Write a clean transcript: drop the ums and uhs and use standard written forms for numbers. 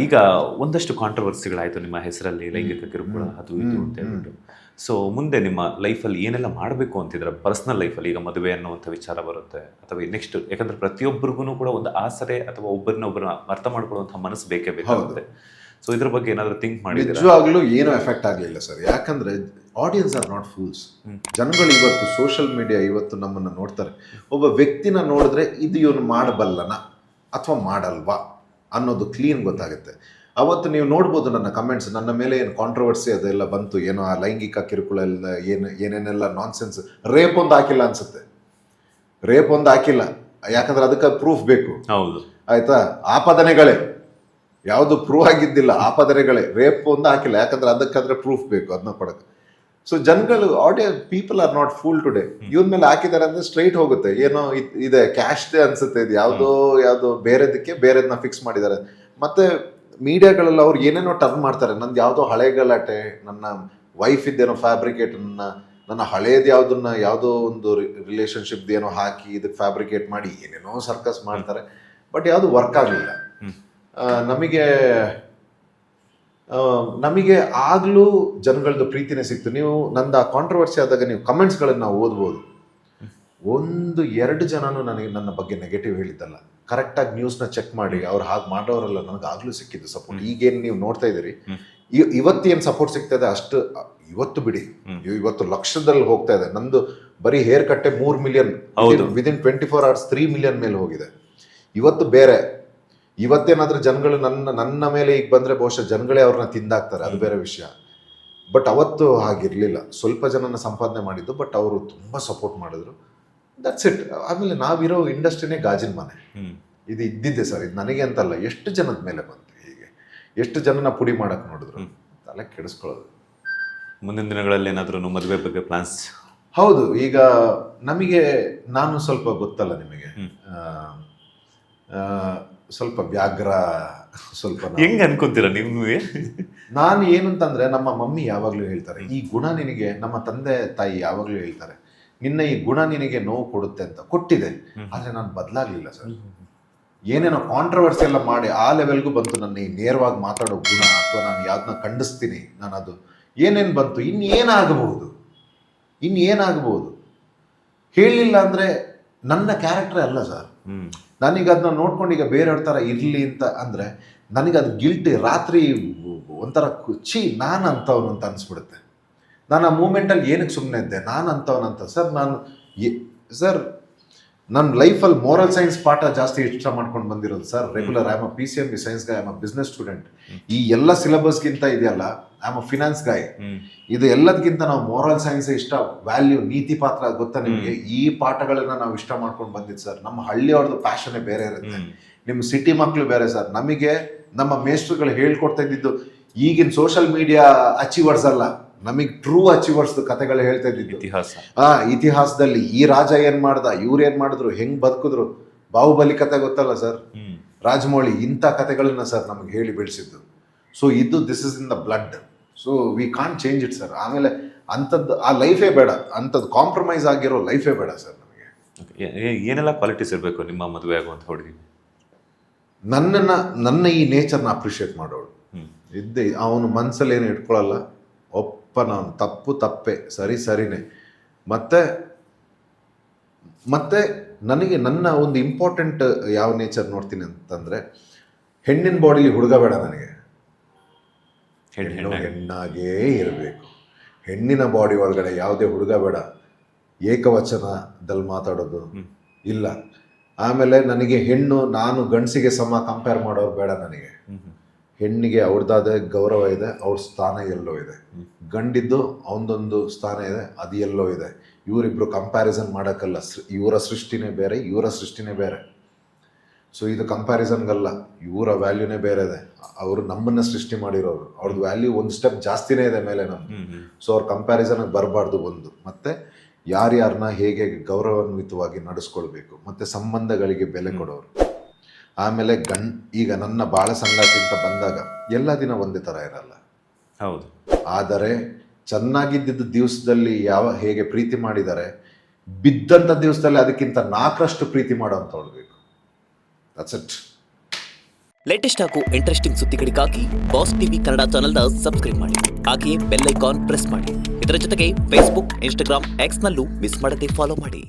ಈಗ ಒಂದಷ್ಟು ಕಾಂಟ್ರವರ್ಸಿಗಳಾಯಿತು ನಿಮ್ಮ ಹೆಸರಲ್ಲಿ, ಲೈಂಗಿಕ ಕಿರುಕುಳ ಅದು ಇದು ಅಂತ ಹೇಳ್ಬಿಟ್ಟು. ಸೊ ಮುಂದೆ ನಿಮ್ಮ ಲೈಫಲ್ಲಿ ಏನೆಲ್ಲ ಮಾಡಬೇಕು ಅಂತಿದ್ರೆ ಪರ್ಸ್ನಲ್ ಲೈಫಲ್ಲಿ, ಈಗ ಮದುವೆ ಅನ್ನುವಂಥ ವಿಚಾರ ಬರುತ್ತೆ ಅಥವಾ ನೆಕ್ಸ್ಟ್, ಯಾಕಂದ್ರೆ ಪ್ರತಿಯೊಬ್ಬರಿಗೂ ಕೂಡ ಒಂದು ಆಸರೆ ಅಥವಾ ಒಬ್ಬರನ್ನ ಅರ್ಥ ಮಾಡ್ಕೊಳ್ಳುವಂಥ ಮನಸ್ಸು ಬೇಕೇ ಬೇಕಾಗುತ್ತೆ. ಸೊ ಇದ್ರ ಬಗ್ಗೆ ಏನಾದರೂ ಥಿಂಕ್ ಮಾಡಿದ್ರೆ? ನಿಜವಾಗ್ಲೂ ಏನೂ ಎಫೆಕ್ಟ್ ಆಗಲಿಲ್ಲ ಸರ್. ಯಾಕಂದ್ರೆ ಆಡಿಯನ್ಸ್ ಆರ್ ನಾಟ್ ಫೂಲ್ಸ್. ಜನಗಳು ಇವತ್ತು ಸೋಷಿಯಲ್ ಮೀಡಿಯಾ ಇವತ್ತು ನಮ್ಮನ್ನು ನೋಡ್ತಾರೆ. ಒಬ್ಬ ವ್ಯಕ್ತಿನ ನೋಡಿದ್ರೆ ಇದು ಇವನು ಮಾಡಬಲ್ಲನ ಅಥವಾ ಮಾಡಲ್ವಾ ಅನ್ನೋದು ಕ್ಲೀನ್ ಗೊತ್ತಾಗುತ್ತೆ. ಅವತ್ತು ನೀವು ನೋಡ್ಬೋದು ನನ್ನ ಕಮೆಂಟ್ಸ್, ನನ್ನ ಮೇಲೆ ಏನು ಕಾಂಟ್ರವರ್ಸಿ ಅದೆಲ್ಲ ಬಂತು, ಏನೋ ಆ ಲೈಂಗಿಕ ಕಿರುಕುಳ ಎಲ್ಲ ಏನೇನೆಲ್ಲ ನಾನ್ಸೆನ್ಸ್. ರೇಪ್ ಒಂದು ಹಾಕಿಲ್ಲ ಅನ್ಸುತ್ತೆ, ರೇಪ್ ಒಂದು ಹಾಕಿಲ್ಲ, ಯಾಕಂದ್ರೆ ಅದಕ್ಕೆ ಪ್ರೂಫ್ ಬೇಕು. ಹೌದು, ಆಯ್ತಾ? ಆಪಾದನೆಗಳೇ, ಯಾವುದು ಪ್ರೂವ್ ಆಗಿದ್ದಿಲ್ಲ, ಆಪಾದನೆಗಳೇ. ರೇಪ್ ಒಂದು ಹಾಕಿಲ್ಲ, ಯಾಕಂದ್ರೆ ಅದಕ್ಕಾದ್ರೆ ಪ್ರೂಫ್ ಬೇಕು, ಅದನ್ನ ಕೊಡಕ್ಕೆ. ಸೊ ಜನಗಳು, people are not fool today. ಇವನ್ ಮೇಲೆ ಹಾಕಿದ್ದಾರೆ ಅಂದ್ರೆ ಸ್ಟ್ರೈಟ್ ಹೋಗುತ್ತೆ. ಏನೋ ಇದೆ ಕ್ಯಾಶ್ ಅನ್ಸುತ್ತೆ, ಇದು ಯಾವುದೋ ಬೇರೆದಕ್ಕೆ ಬೇರೆದನ್ನ ಫಿಕ್ಸ್ ಮಾಡಿದ್ದಾರೆ. ಮತ್ತೆ ಮೀಡಿಯಾಗಳೆಲ್ಲ ಅವ್ರು ಏನೇನೋ ಟರ್ನ್ ಮಾಡ್ತಾರೆ. ನಂದು ಯಾವುದೋ ಹಳೆ ಗಲಾಟೆ, ನನ್ನ ವೈಫ್ ಇದ್ದೇನೋ ಫ್ಯಾಬ್ರಿಕೇಟ್, ನನ್ನ ಹಳೇದು ಯಾವುದೋ ಒಂದು ರಿಲೇಶನ್ಶಿಪ್ ಏನೋ ಹಾಕಿ ಇದಕ್ಕೆ ಫ್ಯಾಬ್ರಿಕೇಟ್ ಮಾಡಿ ಏನೇನೋ ಸರ್ಕಸ್ ಮಾಡ್ತಾರೆ. ಬಟ್ ಯಾವುದು ವರ್ಕ್ ಆಗಲಿಲ್ಲ. ನಮಗೆ ಆಗ್ಲೂ ಜನಗಳದ್ದು ಪ್ರೀತಿನೇ ಸಿಕ್ತು. ನೀವು ನಂದು ಆ ಕಾಂಟ್ರವರ್ಸಿ ಆದಾಗ ನೀವು ಕಮೆಂಟ್ಸ್ಗಳನ್ನು ನಾವು ಓದ್ಬೋದು. 1-2 ಜನನು ನನಗೆ ನನ್ನ ಬಗ್ಗೆ ನೆಗೆಟಿವ್ ಹೇಳಿದ್ದಲ್ಲ. ಕರೆಕ್ಟಾಗಿ ನ್ಯೂಸ್ನ ಚೆಕ್ ಮಾಡಿ ಅವ್ರು ಹಾಗೆ ಮಾಡೋರೆಲ್ಲ ನನಗೆ ಆಗ್ಲೂ ಸಿಕ್ಕಿದ್ದು ಸಪೋರ್ಟ್. ಈಗೇನು ನೀವು ನೋಡ್ತಾ ಇದ್ದೀರಿ, ಇವತ್ತೇನು ಸಪೋರ್ಟ್ ಸಿಗ್ತಾ ಇದೆ ಅಷ್ಟು ಇವತ್ತು ಬಿಡಿ, ಇವತ್ತು ಲಕ್ಷದಲ್ಲಿ ಹೋಗ್ತಾ ಇದೆ. ನಂದು ಬರೀ ಹೇರ್ ಕಟ್ಟೆ 3 ಮಿಲಿಯನ್, ವಿದಿನ್ 24 hours 3 ಮಿಲಿಯನ್ ಮೇಲೆ ಹೋಗಿದೆ. ಇವತ್ತು ಬೇರೆ. ಇವತ್ತೇನಾದ್ರೂ ಜನಗಳು ನನ್ನ ಮೇಲೆ ಈಗ ಬಂದ್ರೆ ಬಹುಶಃ ಜನಗಳೇ ಅವ್ರನ್ನ ತಿಂದಾಕ್ತಾರೆ, ಅದು ಬೇರೆ ವಿಷಯ. ಬಟ್ ಅವತ್ತು ಹಾಗಿರ್ಲಿಲ್ಲ. ಸ್ವಲ್ಪ ಜನನ ಸಂಪಾದನೆ ಮಾಡಿದ್ದು, ಬಟ್ ಅವರು ತುಂಬಾ ಸಪೋರ್ಟ್ ಮಾಡಿದ್ರು. That's it. ಆಮೇಲೆ ನಾವಿರೋ ಇಂಡಸ್ಟ್ರಿನೇ ಗಾಜಿನ ಮನೆ. ಇದು ಇದ್ದಿದ್ದೆ ಸರ್, ಇದು ನನಗೆ ಅಂತಲ್ಲ, ಎಷ್ಟು ಜನದ ಮೇಲೆ ಬಂತು. ಹೀಗೆ ಎಷ್ಟು ಜನನ ಪುಡಿ ಮಾಡಕ್ ನೋಡಿದ್ರು, ತಲೆ ಕೆಡಿಸ್ಕೊಳ್ಳೋದು. ಮುಂದಿನ ದಿನಗಳಲ್ಲಿ ಏನಾದ್ರೂ ಮದುವೆ ಬಗ್ಗೆ ಪ್ಲಾನ್ಸ್? ಹೌದು, ಈಗ ನಮಗೆ, ನಾನು ಸ್ವಲ್ಪ ಗೊತ್ತಲ್ಲ ನಿಮಗೆ, ಸ್ವಲ್ಪ ವ್ಯಾಘ್ರ, ಸ್ವಲ್ಪ ಹೆಂಗ್ ಅನ್ಕೊಂತೀರ ನಿಮ್ಗೆ? ನಾನು ಏನಂತಂದ್ರೆ, ನಮ್ಮ ಮಮ್ಮಿ ಯಾವಾಗ್ಲೂ ಹೇಳ್ತಾರೆ, ಈ ಗುಣ ನಿನಗೆ, ನಮ್ಮ ತಂದೆ ತಾಯಿ ಯಾವಾಗ್ಲೂ ಹೇಳ್ತಾರೆ, ನಿನ್ನ ಈ ಗುಣ ನಿನಗೆ ನೋವು ಕೊಡುತ್ತೆ ಅಂತ. ಕೊಟ್ಟಿದೆ, ಆದ್ರೆ ನಾನು ಬದಲಾಗ್ಲಿಲ್ಲ ಸರ್. ಏನೇನೋ ಕಾಂಟ್ರವರ್ಸಿ ಎಲ್ಲ ಮಾಡಿ ಆ ಲೆವೆಲ್ಗೂ ಬಂತು ನನ್ನ ಈ ನೇರವಾಗಿ ಮಾತಾಡೋ ಗುಣ, ಅಥವಾ ನಾನು ಯಾವ್ದನ್ನ ಖಂಡಿಸ್ತೀನಿ ನಾನು, ಅದು ಏನೇನು ಬಂತು. ಇನ್ನೇನಾಗಬಹುದು ಹೇಳಿಲ್ಲ ಅಂದ್ರೆ ನನ್ನ ಕ್ಯಾರೆಕ್ಟರ್ ಅಲ್ಲ ಸರ್. ನಾನೀಗ ಅದನ್ನ ನೋಡ್ಕೊಂಡು ಈಗ ಬೇರೆಯವ್ರ ಥರ ಇರಲಿ ಅಂತ ಅಂದರೆ ನನಗೆ ಅದು ಗಿಲ್ಟಿ. ರಾತ್ರಿ ಒಂಥರ ನಾನು ಅಂಥವನು ಅಂತ ಅನಿಸ್ಬಿಡುತ್ತೆ. ನಾನು ಆ ಮೂಮೆಂಟಲ್ಲಿ ಏನಕ್ಕೆ ಸುಮ್ಮನೆ ಇದ್ದೆ, ನಾನು ಅಂಥವನಂತ. ಸರ್ ನನ್ನ ಲೈಫಲ್ಲಿ ಮೋರಲ್ ಸೈನ್ಸ್ ಪಾಠ ಜಾಸ್ತಿ ಇಷ್ಟ ಮಾಡ್ಕೊಂಡು ಬಂದಿರೋದು sir. Regular I am a PCMB science guy, I am a business student. ಈ ಎಲ್ಲ ಸಿಲೆಬಸ್ಗಿಂತ ಇದೆಯಲ್ಲ, I am a finance guy. ಇದು ಎಲ್ಲದಕ್ಕಿಂತ ನಾವು ಮೋರಲ್ ಸೈನ್ಸ್ ಇಷ್ಟ, ವ್ಯಾಲ್ಯೂ, ನೀತಿ ಪಾತ್ರ ಗೊತ್ತಾ ನಿಮಗೆ. ಈ ಪಾಠಗಳನ್ನ ನಾವು ಇಷ್ಟ ಮಾಡ್ಕೊಂಡು ಬಂದಿದ್ದು ಸರ್. ನಮ್ಮ ಹಳ್ಳಿಯವ್ರದ್ದು ಪ್ಯಾಷನ್ನೇ ಬೇರೆ ಇರುತ್ತೆ, ನಿಮ್ಮ ಸಿಟಿ ಮಕ್ಕಳು ಬೇರೆ ಸರ್. ನಮಗೆ ನಮ್ಮ ಮೇಸ್ಟ್ರುಗಳು ಹೇಳ್ಕೊಡ್ತಾ ಇದ್ದಿದ್ದು ಈಗಿನ ಸೋಷಿಯಲ್ ಮೀಡಿಯಾ ಅಚೀವರ್ಸ್ ಅಲ್ಲ, ನಮಗೆ ಟ್ರೂ ಅಚೀವರ್ಸ್ ಕಥೆಗಳು ಹೇಳ್ತಾ ಇದ್ದಿದ್ದು. ಇತಿಹಾಸದಲ್ಲಿ ಈ ರಾಜ ಏನ್ ಮಾಡ್ದ, ಇವ್ರು ಏನ್ ಮಾಡಿದ್ರು, ಹೆಂಗ್ ಬದುಕಿದ್ರು. ಬಾಹುಬಲಿ ಕತೆ ಗೊತ್ತಲ್ಲ ಸರ್, ರಾಜಮೌಳಿ, ಇಂಥ ಕಥೆಗಳನ್ನ ಸರ್ ನಮಗೆ ಹೇಳಿ ಬೆಳೆಸಿದ್ದು. ಸೊ ಇದು this is in the blood. So we can't change it sir. ಆಮೇಲೆ ಅಂಥದ್ದು ಆ ಲೈಫೇ ಬೇಡ, ಅಂಥದ್ದು ಕಾಂಪ್ರಮೈಸ್ ಆಗಿರೋ ಲೈಫೇ ಬೇಡ ಸರ್ ನಮಗೆ. ಏನೆಲ್ಲ ಕ್ವಾಲಿಟೀಸ್ ಇರಬೇಕು ನಿಮ್ಮ ಮದುವೆ ಆಗುವಂಥ ಹುಡುಗಿ? ನನ್ನ ಈ ನೇಚರ್ನ ಅಪ್ರಿಷಿಯೇಟ್ ಮಾಡೋಳು ಇದ್ದೆ. ಅವನು ಮನಸ್ಸಲ್ಲಿ ಏನು ಇಟ್ಕೊಳ್ಳಲ್ಲ, ನಾನು ತಪ್ಪೇ, ಸರಿನೇ. ಮತ್ತೆ ನನಗೆ ನನ್ನ ಒಂದು ಇಂಪಾರ್ಟೆಂಟ್ ಯಾವ ನೇಚರ್ ನೋಡ್ತೀನಿ ಅಂತಂದ್ರೆ, ಹೆಣ್ಣಿನ ಬಾಡಿಲಿ ಹುಡುಗ ಬೇಡ ನನಗೆ, ಹೆಣ್ಣಾಗೇ ಇರಬೇಕು. ಹೆಣ್ಣಿನ ಬಾಡಿ ಒಳಗಡೆ ಯಾವುದೇ ಹುಡುಗ ಬೇಡ. ಏಕವಚನದಲ್ಲಿ ಮಾತಾಡೋದು ಇಲ್ಲ. ಆಮೇಲೆ ನನಗೆ ಹೆಣ್ಣು, ನಾನು ಗಂಡಸಿಗೆ ಸಮ ಕಂಪೇರ್ ಮಾಡೋರು ಬೇಡ ನನಗೆ. ಹೆಣ್ಣಿಗೆ ಅವ್ರದ್ದಾದ ಗೌರವ ಇದೆ, ಅವ್ರ ಸ್ಥಾನ ಎಲ್ಲೋ ಇದೆ. ಗಂಡಿದ್ದು ಅವನದೊಂದು ಸ್ಥಾನ ಇದೆ, ಅದು ಎಲ್ಲೋ ಇದೆ. ಇವರಿಬ್ರು ಕಂಪ್ಯಾರಿಸನ್ ಮಾಡೋಕ್ಕಲ್ಲ. ಇವರ ಸೃಷ್ಟಿನೇ ಬೇರೆ, ಇವರ ಸೃಷ್ಟಿನೇ ಬೇರೆ. ಸೊ ಇದು ಕಂಪ್ಯಾರಿಸನ್ಗಲ್ಲ, ಇವರ ವ್ಯಾಲ್ಯೂನೇ ಬೇರೆ ಇದೆ. ಅವರು ನಮ್ಮನ್ನ ಸೃಷ್ಟಿ ಮಾಡಿರೋರು, ಅವ್ರದ್ದು ವ್ಯಾಲ್ಯೂ ಒಂದು ಸ್ಟೆಪ್ ಜಾಸ್ತಿನೇ ಇದೆ ಮೇಲೆ ನಮ್ದು. ಸೊ ಅವ್ರ ಕಂಪ್ಯಾರಿಸನ್ಗೆ ಬರಬಾರ್ದು ಒಂದು. ಮತ್ತೆ ಯಾರ್ಯಾರನ್ನ ಹೇಗೆ ಗೌರವಾನ್ವಿತವಾಗಿ ನಡೆಸ್ಕೊಳ್ಬೇಕು, ಮತ್ತೆ ಸಂಬಂಧಗಳಿಗೆ ಬೆಲೆ ಕೊಡೋರು. ಆಮೇಲೆ ಈಗ ನನ್ನ ಬಾಳ ಸಂಗಾತಿ ಅಂತ ಬಂದಾಗ ಎಲ್ಲ ದಿನ ಒಂದೇ ಥರ ಇರಲ್ಲ. ಹೌದು. ಆದರೆ ಚೆನ್ನಾಗಿದ್ದ ದಿವಸದಲ್ಲಿ ಹೇಗೆ ಪ್ರೀತಿ ಮಾಡಿದ್ದಾರೆ, ಬಿದ್ದಂಥ ದಿವಸದಲ್ಲಿ ಅದಕ್ಕಿಂತ 4ರಷ್ಟು ಪ್ರೀತಿ ಮಾಡೋ ಅಂತ ಹೊಳ್ಬೇಕು. That's it. ಲೇಟೆಸ್ಟ್ ಹಾಗೂ ಇಂಟ್ರೆಸ್ಟಿಂಗ್ ಸುದ್ದಿಗಳಿಗಾಗಿ ಬಾಸ್ ಟಿವಿ ಕನ್ನಡ ಚಾನೆಲ್ನ ಸಬ್ಸ್ಕ್ರೈಬ್ ಮಾಡಿ. ಹಾಗೆಯೇ ಬೆಲ್ ಐಕಾನ್ ಪ್ರೆಸ್ ಮಾಡಿ. ಇದರ ಜೊತೆಗೆ ಫೇಸ್ಬುಕ್, ಇನ್ಸ್ಟಾಗ್ರಾಮ್, ಎಕ್ಸ್ನಲ್ಲೂ ಮಿಸ್ ಮಾಡದೆ ಫಾಲೋ ಮಾಡಿ.